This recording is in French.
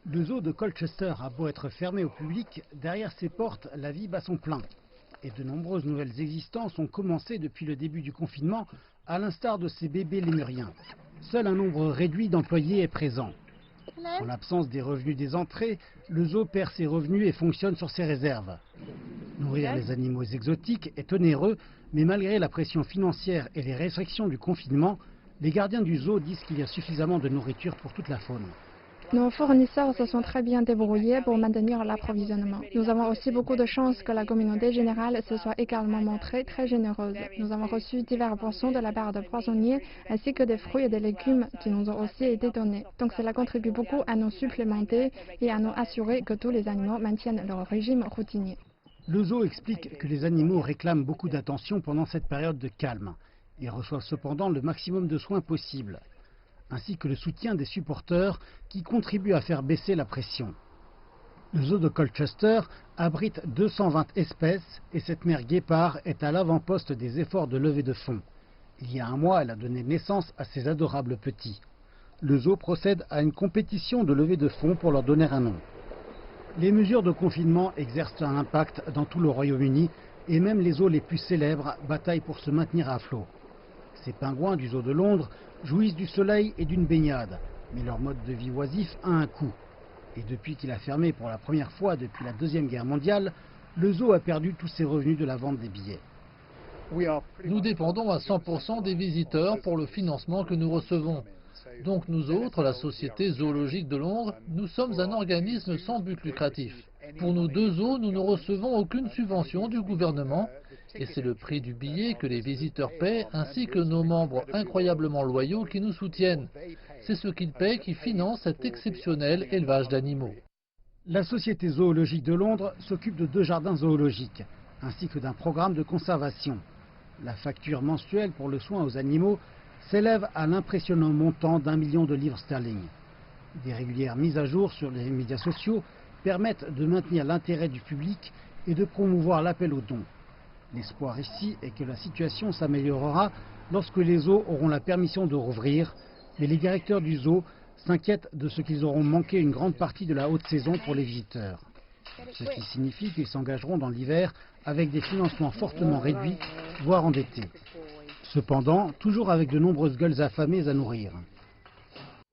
Le zoo de Colchester a beau être fermé au public, derrière ses portes, la vie bat son plein. Et de nombreuses nouvelles existences ont commencé depuis le début du confinement, à l'instar de ces bébés lémuriens. Seul un nombre réduit d'employés est présent. En l'absence des revenus des entrées, le zoo perd ses revenus et fonctionne sur ses réserves. Nourrir les animaux exotiques est onéreux, mais malgré la pression financière et les restrictions du confinement, les gardiens du zoo disent qu'il y a suffisamment de nourriture pour toute la faune. Nos fournisseurs se sont très bien débrouillés pour maintenir l'approvisionnement. Nous avons aussi beaucoup de chance que la communauté générale se soit également montrée très généreuse. Nous avons reçu diverses portions de la part de poissonniers ainsi que des fruits et des légumes qui nous ont aussi été donnés. Donc cela contribue beaucoup à nous supplémenter et à nous assurer que tous les animaux maintiennent leur régime routinier. Le zoo explique que les animaux réclament beaucoup d'attention pendant cette période de calme. Ils reçoivent cependant le maximum de soins possible, ainsi que le soutien des supporters qui contribuent à faire baisser la pression. Le zoo de Colchester abrite 220 espèces et cette mère guépard est à l'avant-poste des efforts de levée de fonds. Il y a un mois, elle a donné naissance à ces adorables petits. Le zoo procède à une compétition de levée de fonds pour leur donner un nom. Les mesures de confinement exercent un impact dans tout le Royaume-Uni et même les zoos les plus célèbres bataillent pour se maintenir à flot. Ces pingouins du zoo de Londres jouissent du soleil et d'une baignade, mais leur mode de vie oisif a un coût. Et depuis qu'il a fermé pour la première fois depuis la Deuxième Guerre mondiale, le zoo a perdu tous ses revenus de la vente des billets. Nous dépendons à 100% des visiteurs pour le financement que nous recevons. Donc nous autres, la Société zoologique de Londres, nous sommes un organisme sans but lucratif. Pour nos deux zoos, nous ne recevons aucune subvention du gouvernement. Et c'est le prix du billet que les visiteurs paient, ainsi que nos membres incroyablement loyaux qui nous soutiennent. C'est ce qu'ils paient qui finance cet exceptionnel élevage d'animaux. La Société zoologique de Londres s'occupe de 2 jardins zoologiques, ainsi que d'un programme de conservation. La facture mensuelle pour le soin aux animaux s'élève à l'impressionnant montant d'1 million de livres sterling. Des régulières mises à jour sur les médias sociaux permettent de maintenir l'intérêt du public et de promouvoir l'appel aux dons. L'espoir ici est que la situation s'améliorera lorsque les zoos auront la permission de rouvrir, mais les directeurs du zoo s'inquiètent de ce qu'ils auront manqué une grande partie de la haute saison pour les visiteurs. Ce qui signifie qu'ils s'engageront dans l'hiver avec des financements fortement réduits, voire endettés. Cependant, toujours avec de nombreuses gueules affamées à nourrir.